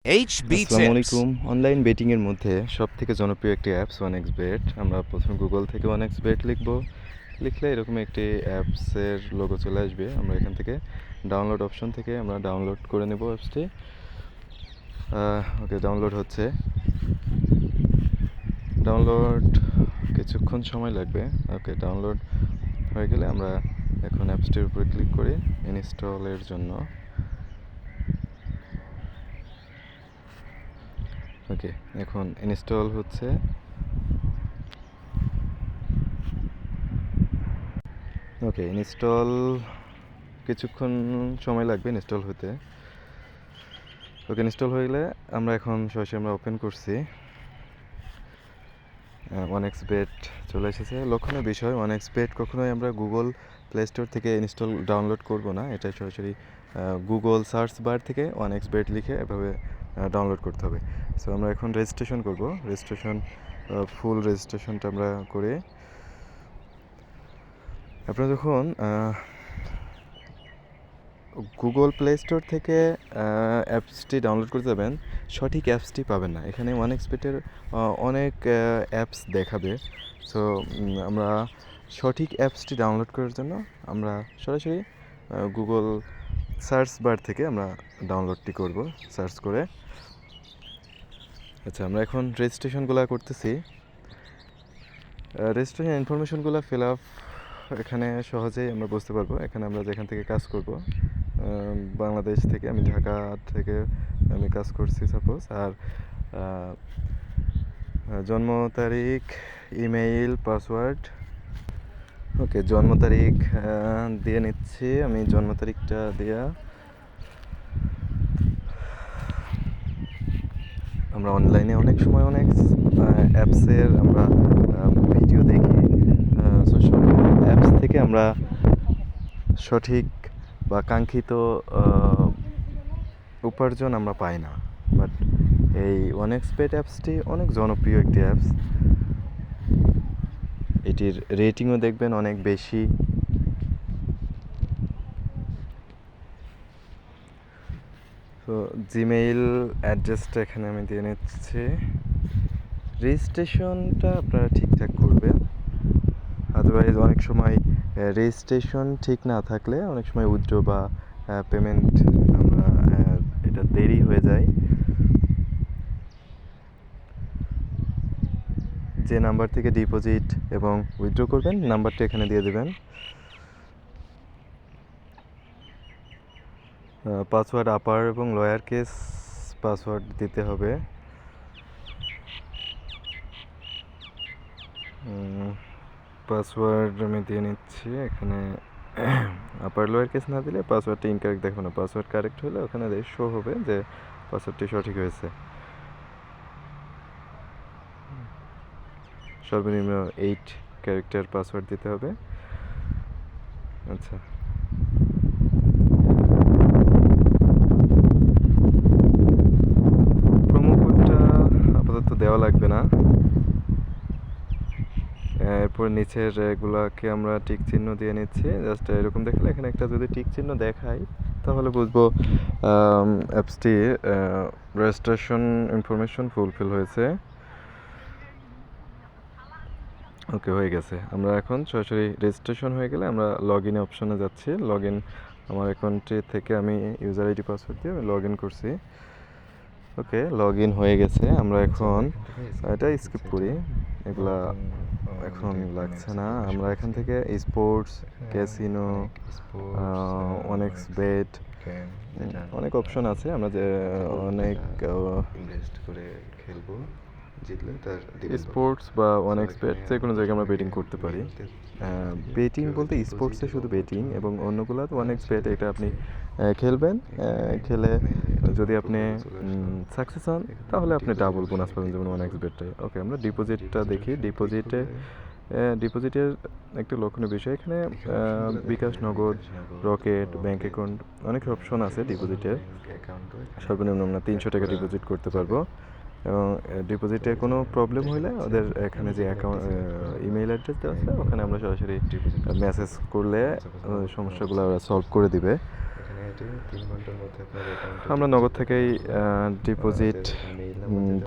আসসালামু আলাইকুম। অনলাইন বেটিংয়ের মধ্যে সবথেকে জনপ্রিয় একটি অ্যাপস OneXBet। আমরা প্রথমে গুগল থেকে OneXBet লিখলে এরকম একটি অ্যাপসের লোগো চলে আসবে। আমরা এখান থেকে ডাউনলোড অপশন থেকে আমরা ডাউনলোড করে নেব অ্যাপসটি। ওকে, ডাউনলোড হচ্ছে। ডাউনলোড কিছুক্ষণ সময় লাগবে। ওকে, ডাউনলোড হয়ে গেলে আমরা এখন অ্যাপসটির উপরে ক্লিক করি ইনস্টলের জন্য। ওকে, এখন ইনস্টল হচ্ছে। ওকে, ইনস্টল কিছুক্ষণ সময় লাগবে ইনস্টল হতে। ওকে, ইনস্টল হয়ে গেলে আমরা এখন সরাসরি আমরা ওপেন করছি। OneXBet চলে এসেছে। লক্ষণীয় বিষয়, OneXBet কখনোই আমরা গুগল প্লে স্টোর থেকে ডাউনলোড করব না। এটা সরাসরি গুগল সার্চ বার থেকে OneXBet লিখে এভাবে ডাউনলোড করতে হবে। সো আমরা এখন রেজিস্ট্রেশন করব। ফুল রেজিস্ট্রেশনটা আমরা করে আপনারা যখন গুগল প্লে স্টোর থেকে অ্যাপসটি ডাউনলোড করতে যাবেন, সঠিক অ্যাপসটি পাবেন না। এখানে OneXBet-এর অনেক অ্যাপস দেখাবে। সো আমরা সঠিক অ্যাপসটি ডাউনলোড করার জন্য আমরা সরাসরি গুগল সার্চ বার থেকে আমরা ডাউনলোডটি করব, সার্চ করে। আচ্ছা, আমরা এখন রেজিস্ট্রেশনগুলো করতেছি। রেজিস্ট্রেশন ইনফরমেশনগুলো ফিল আপ এখানে সহজেই আমরা বুঝতে পারবো। এখানে আমরা যেখান থেকে কাজ করব, বাংলাদেশ থেকে, আমি ঢাকা থেকে আমি কাজ করছি সাপোজ। আর জন্ম তারিখ, ইমেইল, পাসওয়ার্ড। ওকে, জন্ম তারিখ দিয়ে নিচ্ছি আমি। জন্ম তারিখটা দেওয়া। আমরা অনলাইনে অনেক সময় অনেক অ্যাপসের আমরা ভিডিও দেখি। সব অ্যাপস থেকে আমরা সঠিক বা কাঙ্ক্ষিত উপার্জন আমরা পাই না। বাট এই OneXBet অ্যাপসটি অনেক জনপ্রিয় একটি অ্যাপস। এটির রেটিংও দেখবেন অনেক বেশি। তো জিমেইল অ্যাড্রেসটা এখানে আমি দিয়ে নিচ্ছি। রেজিস্ট্রেশনটা আপনারা ঠিকঠাক করবেন। আদারওয়াইজ অনেক সময় রেজিস্ট্রেশন ঠিক না থাকলে অনেক সময় উইথড্র বা পেমেন্ট আমরা এটা দেরি হয়ে যায়। যে নাম্বার থেকে ডিপোজিট এবং উইথড্র করবেন, নাম্বারটা এখানে দিয়ে দেবেন। পাসওয়ার্ড আপার এবং লোয়ার কেস পাসওয়ার্ড দিতে হবে। পাসওয়ার্ড আমি দিয়ে নিচ্ছি এখানে। আপার লোয়ার কেস না দিলে পাসওয়ার্ডটা ইনকারেক্ট দেখাবে না। পাসওয়ার্ড কারেক্ট হলে ওখানে শো হবে যে পাসওয়ার্ডটি সঠিক হয়েছে। সর্বনিম্ন 8 ক্যারেক্টার পাসওয়ার্ড দিতে হবে। আচ্ছা, প্রোমো কোডটা আপাতত দেওয়া লাগবে না। এরপর নিচের এগুলাকে আমরা টিক চিহ্ন দিয়ে নিচ্ছি। জাস্ট এরকম দেখলে এখানে একটা যদি টিক চিহ্ন দেখায় তাহলে বুঝবো অ্যাপসটি রেজিস্ট্রেশন ইনফরমেশন ফুলফিল হয়েছে। ওকে, হয়ে গেছে। আমরা এখন সরাসরি রেজিস্ট্রেশন হয়ে গেলে আমরা লগ ইন অপশনে যাচ্ছি। লগ ইন আমার অ্যাকাউন্টটি থেকে আমি ইউজার আইডি পাসওয়ার্ড দিয়ে আমি লগ ইন করছি। ওকে, লগ ইন হয়ে গেছে। আমরা এখন এটা স্কিপ করি, এগুলা এখন লাগছে না। আমরা এখান থেকে স্পোর্টস, ক্যাসিনো, OneXBet অনেক অপশন আছে। আমরা যে অনেক ইনভেস্ট করে খেলবো, জিতলে তার স্পোর্টস বা OneXBet যে কোনো জায়গায় আমরা বেটিং করতে পারি। বেটিং বলতে স্পোর্টসে শুধু বেটিং, এবং অন্যগুলো তো OneXBet। এটা আপনি খেলবেন, খেলে যদি আপনি সাকসেস হন তাহলে আপনি ডাবল বোনাস পাবেন, যেমন OneXBet-এ। ওকে, আমরা ডিপোজিটটা দেখি। ডিপোজিটের একটা লক্ষণীয় বিষয় এখানে বিকাশ, নগদ, রকেট, ব্যাঙ্ক অ্যাকাউন্ট অনেক অপশন আছে ডিপোজিটের। সর্বনিম্ন আমরা 300 টাকা ডিপোজিট করতে পারবো। এবং ডিপোজিটে কোনো প্রবলেম হলে ওদের এখানে যে অ্যাকাউন্ট ইমেইল অ্যাড্রেস দেওয়া আছে ওখানে আমরা সরাসরি মেসেজ করলে সমস্যাগুলো ওরা সলভ করে দিবে। আমরা নগদ থেকেই ডিপোজিট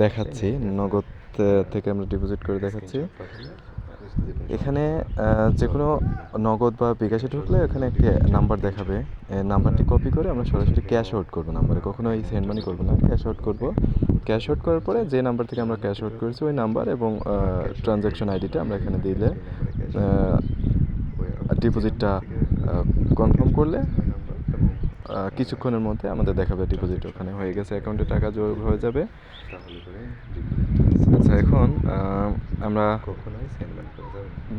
দেখাচ্ছি, নগদ থেকে আমরা ডিপোজিট করে দেখাচ্ছি। এখানে যে কোনো নগদ বা বিকাশে ঢুকলে এখানে একটি নাম্বার দেখাবে, নাম্বারটি কপি করে আমরা সরাসরি ক্যাশ আউট করবো নাম্বারে, কখনোই সেন্ড মানি করবো না, ক্যাশ আউট করবো। ক্যাশ আউট করার পরে যে নাম্বার থেকে আমরা ক্যাশ আউট করেছি ওই নাম্বার এবং ট্রানজ্যাকশন আইডিটা আমরা এখানে দিলে ডিপোজিটটা কনফার্ম করলে কিছুক্ষণের মধ্যে আমাদের দেখাবে ডিপোজিট ওখানে হয়ে গেছে, অ্যাকাউন্টে টাকা যোগ হয়ে যাবে। আচ্ছা, এখন আমরা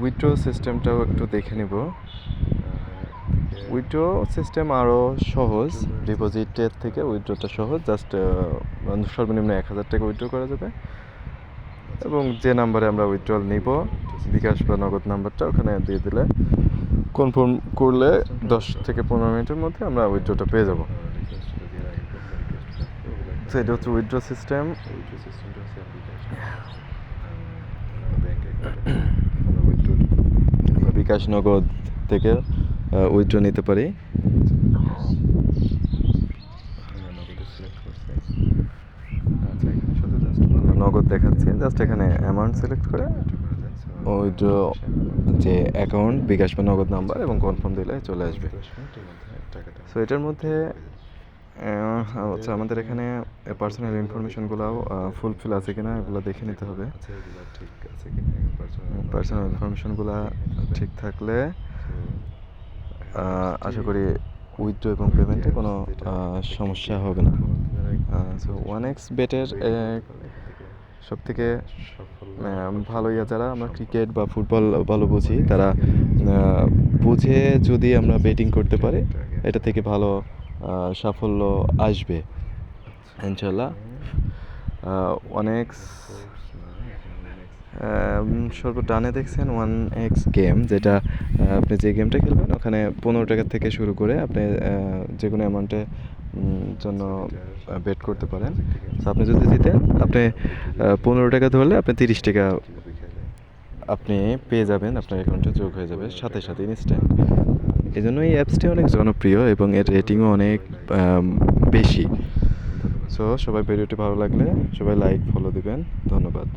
উইথড্র সিস্টেমটাও একটু দেখে নেব। উইথড্র সিস্টেম আরও সহজ, ডিপোজিটের থেকে উইথড্রটা সহজ। জাস্ট সর্বনিম্ন 1000 টাকা উইথড্র করা যাবে এবং যে নাম্বারে আমরা উইথড্রল নিব বিকাশ বা নগদ নাম্বারটা ওখানে দিয়ে দিলে কনফার্ম করলে 10 থেকে 15 মিনিটের মধ্যে আমরা উইথড্রটা পেয়ে যাব। তো এটা হচ্ছে উইথড্র সিস্টেম। বিকাশ নগদ থেকে উইথড্র নিতে পারি। নগদ দেখাচ্ছি, জাস্ট এখানে অ্যামাউন্ট সিলেক্ট করে উইথড্র যে অ্যাকাউন্ট বিকাশ বা নগদ নাম্বার এবং কনফার্ম দিলে চলে আসবে। সো এটার মধ্যে হচ্ছে আমাদের এখানে পার্সোনাল ইনফরমেশনগুলোও ফুলফিল আছে কিনা এগুলো দেখে নিতে হবে। পার্সোনাল ইনফরমেশনগুলো ঠিক থাকলে আশা করি উইথড্র এবং পেমেন্টে কোনো সমস্যা হবে না। সো 1x বেটের সবথেকে ভালো যারা আমরা ক্রিকেট বা ফুটবল ভালো বুঝি তারা বুঝে যদি আমরা বেটিং করতে পারি এটা থেকে ভালো সাফল্য আসবে ইনশাল্লাহ। 1x সর্বডানে দেখছেন 1x গেম, যেটা আপনি যে গেমটা খেলবেন ওখানে 15 টাকা থেকে শুরু করে আপনি যে কোনো অ্যামাউন্টে জন্য বেট করতে পারেন। তো আপনি যদি জিতেন আপনি 15 টাকা ধরলে আপনি 30 টাকা আপনি পেয়ে যাবেন, আপনার অ্যাকাউন্টে যোগ হয়ে যাবে সাথে সাথে ইনস্ট্যান্ট। এই জন্য এই অ্যাপসটি অনেক জনপ্রিয় এবং এর রেটিংও অনেক বেশি। সো সবাই ভিডিওটি ভালো লাগলে সবাই লাইক ফলো দিবেন। ধন্যবাদ।